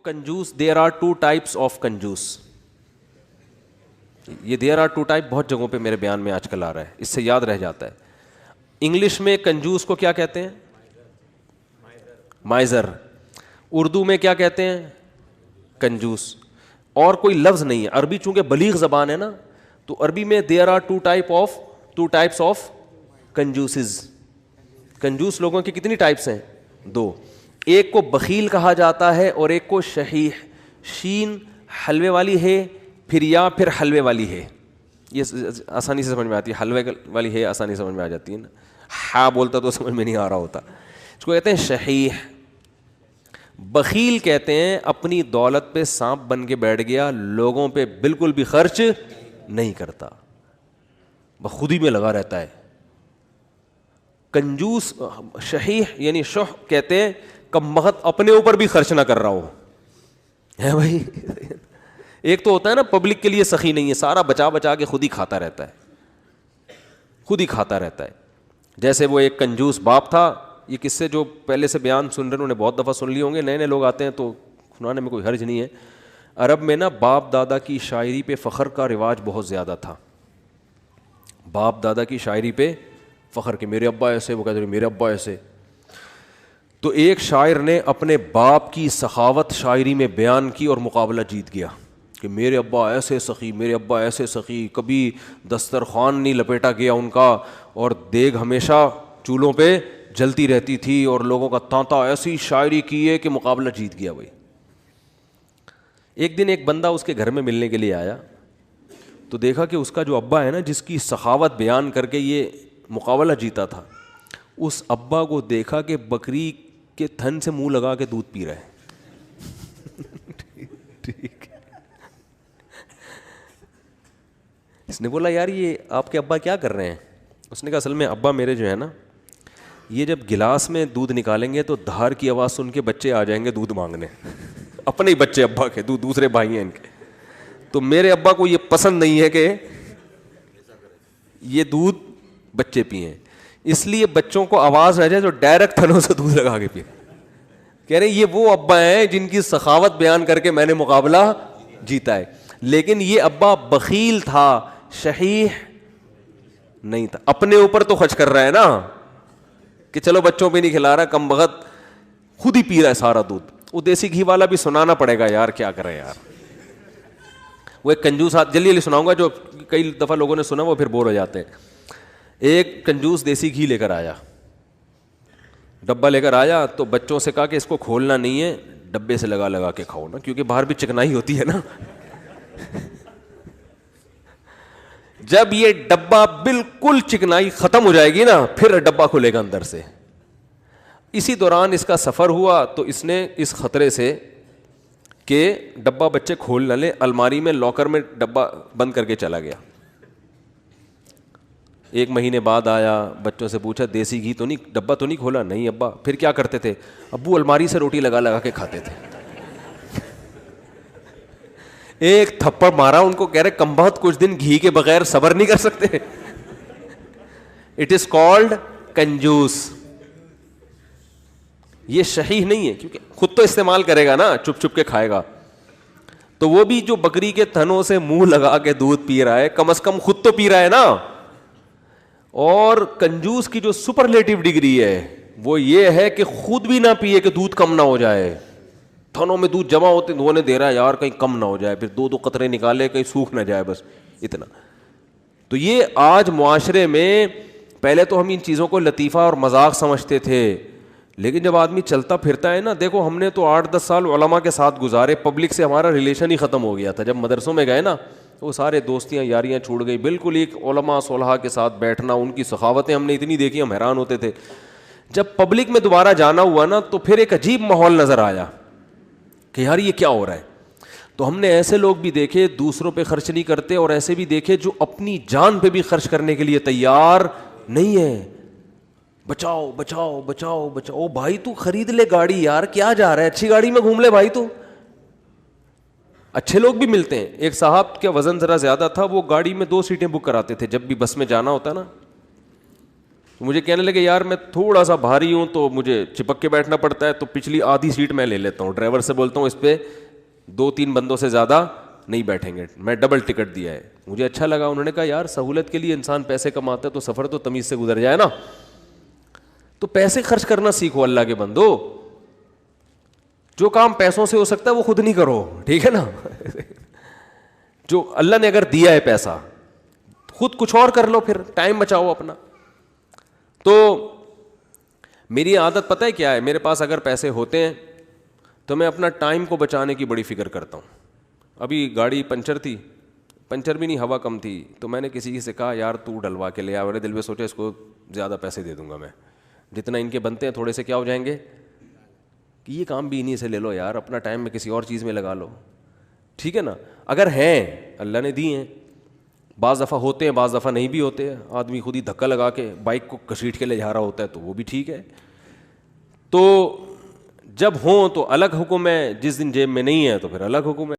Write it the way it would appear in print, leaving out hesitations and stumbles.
کنجوس, there are two types of کنجوس. یہ there are to type بہت جگہوں پہ میرے بیان میں آج کل آ رہا ہے, اس سے یاد رہ جاتا ہے. انگلش میں کنجوس کو کیا کہتے ہیں؟ مائزر. اردو میں کیا کہتے ہیں؟ کنجوس. اور کوئی لفظ نہیں ہے. عربی چونکہ بلیغ زبان ہے نا, تو عربی میں there are two types of کنجوسز. کنجوس لوگوں کی کتنی ٹائپس ہیں؟ دو. ایک کو بخیل کہا جاتا ہے اور ایک کو شحیح. شین حلوے والی ہے, پھر حلوے والی ہے. یہ آسانی سے سمجھ میں آتی ہے. حلوے والی ہے آسانی سے سمجھ میں آ جاتی ہے نا. ہاں بولتا تو سمجھ میں نہیں آ رہا ہوتا. اس کو کہتے ہیں شحیح. بخیل کہتے ہیں اپنی دولت پہ سانپ بن کے بیٹھ گیا, لوگوں پہ بالکل بھی خرچ نہیں کرتا, خود ہی میں لگا رہتا ہے. کنجوس شحیح یعنی شح کہتے ہیں کم بخت اپنے اوپر بھی خرچ نہ کر رہا ہو, ہے بھائی. ایک تو ہوتا ہے نا پبلک کے لیے سخی نہیں ہے, سارا بچا بچا کے خود ہی کھاتا رہتا ہے. جیسے وہ ایک کنجوس باپ تھا. یہ کس سے جو پہلے سے بیان سن رہے ہیں انہوں نے بہت دفعہ سن لیے ہوں گے, نئے نئے لوگ آتے ہیں تو سنانے میں کوئی حرج نہیں ہے. عرب میں نا باپ دادا کی شاعری پہ فخر کا رواج بہت زیادہ تھا. باپ دادا کی شاعری پہ فخر کہ میرے ابا ایسے, وہ کہتے ہیں میرے ابا ایسے. تو ایک شاعر نے اپنے باپ کی سخاوت شاعری میں بیان کی اور مقابلہ جیت گیا کہ میرے ابا ایسے سخی, میرے ابا ایسے سخی, کبھی دسترخوان نہیں لپیٹا گیا ان کا, اور دیگ ہمیشہ چولہوں پہ جلتی رہتی تھی, اور لوگوں کا تانتا ایسی شاعری کی ہے کہ مقابلہ جیت گیا بھائی. ایک دن ایک بندہ اس کے گھر میں ملنے کے لیے آیا تو دیکھا کہ اس کا جو ابا ہے نا, جس کی سخاوت بیان کر کے یہ مقابلہ جیتا تھا, اس ابا کو دیکھا کہ بکری کے تھن سے منہ لگا کے دودھ پی رہا ہے. ٹھیک. اس نے بولا یار یہ آپ کے ابا کیا کر رہے ہیں؟ اس نے کہا اصل میں ابا میرے جو ہے نا, یہ جب گلاس میں دودھ نکالیں گے تو دھار کی آواز سن کے بچے آ جائیں گے دودھ مانگنے. اپنے ہی بچے ابا کے, دوسرے بھائی ہیں ان کے. تو میرے ابا کو یہ پسند نہیں ہے کہ یہ دودھ بچے پئیں, اس لیے بچوں کو آواز نہ جائے تو ڈائریکٹ تھنوں سے دودھ لگا کے پئیں. کہہ رہے یہ وہ ابا ہیں جن کی سخاوت بیان کر کے میں نے مقابلہ جیتا ہے. لیکن یہ ابا بخیل تھا, شحیح نہیں تھا. اپنے اوپر تو خرچ کر رہا ہے نا کہ چلو بچوں پہ نہیں کھلا رہا, کم بخت خود ہی پی رہا ہے سارا دودھ. وہ دیسی گھی والا بھی سنانا پڑے گا یار, کیا کرے یار. وہ ایک کنجوس, جلدی جلدی سناؤں گا, جو کئی دفعہ لوگوں نے سنا وہ پھر بور ہو جاتے ہیں. ایک کنجوس دیسی گھی لے کر آیا, ڈبہ لے کر آیا, تو بچوں سے کہا کہ اس کو کھولنا نہیں ہے, ڈبے سے لگا لگا کے کھاؤ نا, کیونکہ باہر بھی چکنائی ہوتی ہے نا. جب یہ ڈبہ بالکل چکنائی ختم ہو جائے گی نا, پھر ڈبہ کھلے گا اندر سے. اسی دوران اس کا سفر ہوا تو اس نے اس خطرے سے کہ ڈبہ بچے کھول نہ لیں, الماری میں لاکر میں ڈبہ بند کر کے چلا گیا. ایک مہینے بعد آیا, بچوں سے پوچھا دیسی گھی تو نہیں, ڈبہ تو نہیں کھولا؟ نہیں ابا. پھر کیا کرتے تھے؟ ابو الماری سے روٹی لگا لگا کے کھاتے تھے. ایک تھپڑ مارا ان کو, کہہ رہے کم بہت کچھ دن گھی کے بغیر صبر نہیں کر سکتے. اٹ از کالڈ کنجوس. یہ شحیح نہیں ہے کیونکہ خود تو استعمال کرے گا نا, چپ چپ کے کھائے گا. تو وہ بھی جو بکری کے تھنوں سے منہ لگا کے دودھ پی رہا ہے, کم از کم خود تو پی رہا ہے نا. اور کنجوس کی جو سپرلیٹو ڈگری ہے وہ یہ ہے کہ خود بھی نہ پیے کہ دودھ کم نہ ہو جائے. تھنوں میں دودھ جمع ہوتے دھونے دے رہا ہے یار, کہیں کم نہ ہو جائے, پھر دو قطرے نکالے کہیں سوکھ نہ جائے, بس اتنا. تو یہ آج معاشرے میں, پہلے تو ہم ان چیزوں کو لطیفہ اور مذاق سمجھتے تھے, لیکن جب آدمی چلتا پھرتا ہے نا, دیکھو ہم نے تو 8-10 سال علماء کے ساتھ گزارے, پبلک سے ہمارا ریلیشن ہی ختم ہو گیا تھا. جب مدرسوں میں گئے نا, وہ سارے دوستیاں یاریاں چھوڑ گئی. بالکل ایک علماء صلحاء کے ساتھ بیٹھنا, ان کی سخاوتیں ہم نے اتنی دیکھی, ہم حیران ہوتے تھے. جب پبلک میں دوبارہ جانا ہوا نا, تو پھر ایک عجیب ماحول نظر آیا کہ یار یہ کیا ہو رہا ہے. تو ہم نے ایسے لوگ بھی دیکھے دوسروں پہ خرچ نہیں کرتے, اور ایسے بھی دیکھے جو اپنی جان پہ بھی خرچ کرنے کے لیے تیار نہیں ہے. بچاؤ بچاؤ بچاؤ بچاؤ. بھائی تو خرید لے گاڑی یار, کیا جا رہا ہے, اچھی گاڑی میں گھوم لے بھائی. تو اچھے لوگ بھی ملتے ہیں. ایک صاحب کا وزن ذرا زیادہ تھا, وہ گاڑی میں 2 سیٹیں بک کراتے تھے جب بھی بس میں جانا ہوتا نا. مجھے کہنے لگے یار میں تھوڑا سا بھاری ہوں تو مجھے چپک کے بیٹھنا پڑتا ہے, تو پچھلی آدھی سیٹ میں لے لیتا ہوں, ڈرائیور سے بولتا ہوں اس پہ 2-3 بندوں سے زیادہ نہیں بیٹھیں گے, میں ڈبل ٹکٹ دیا ہے. مجھے اچھا لگا. انہوں نے کہا یار سہولت کے لیے انسان پیسے کماتا ہے تو سفر تو تمیز سے گزر جائے نا. تو پیسے خرچ کرنا سیکھو اللہ کے بندو. جو کام پیسوں سے ہو سکتا ہے وہ خود نہیں کرو, ٹھیک ہے نا. جو اللہ نے اگر دیا ہے پیسہ, خود کچھ اور کر لو, پھر ٹائم بچاؤ اپنا. تو میری عادت پتہ ہے کیا ہے, میرے پاس اگر پیسے ہوتے ہیں تو میں اپنا ٹائم کو بچانے کی بڑی فکر کرتا ہوں. ابھی گاڑی پنچر تھی, پنچر بھی نہیں, ہوا کم تھی, تو میں نے کسی سے کہا یار تو ڈلوا کے لے آ. میرے دل میں سوچا اس کو زیادہ پیسے دے دوں گا میں, جتنا ان کے بنتے ہیں تھوڑے سے کیا ہو جائیں گے, کہ یہ کام بھی انہیں سے لے لو یار, اپنا ٹائم میں کسی اور چیز میں لگا لو, ٹھیک ہے نا. اگر ہیں اللہ نے دی ہیں, بعض دفعہ ہوتے ہیں بعض دفعہ نہیں بھی ہوتے ہیں, آدمی خود ہی دھکا لگا کے بائک کو گھسیٹ کے لے جا رہا ہوتا ہے تو وہ بھی ٹھیک ہے. تو جب ہوں تو الگ حکم ہے, جس دن جیب میں نہیں ہے تو پھر الگ حکم ہے.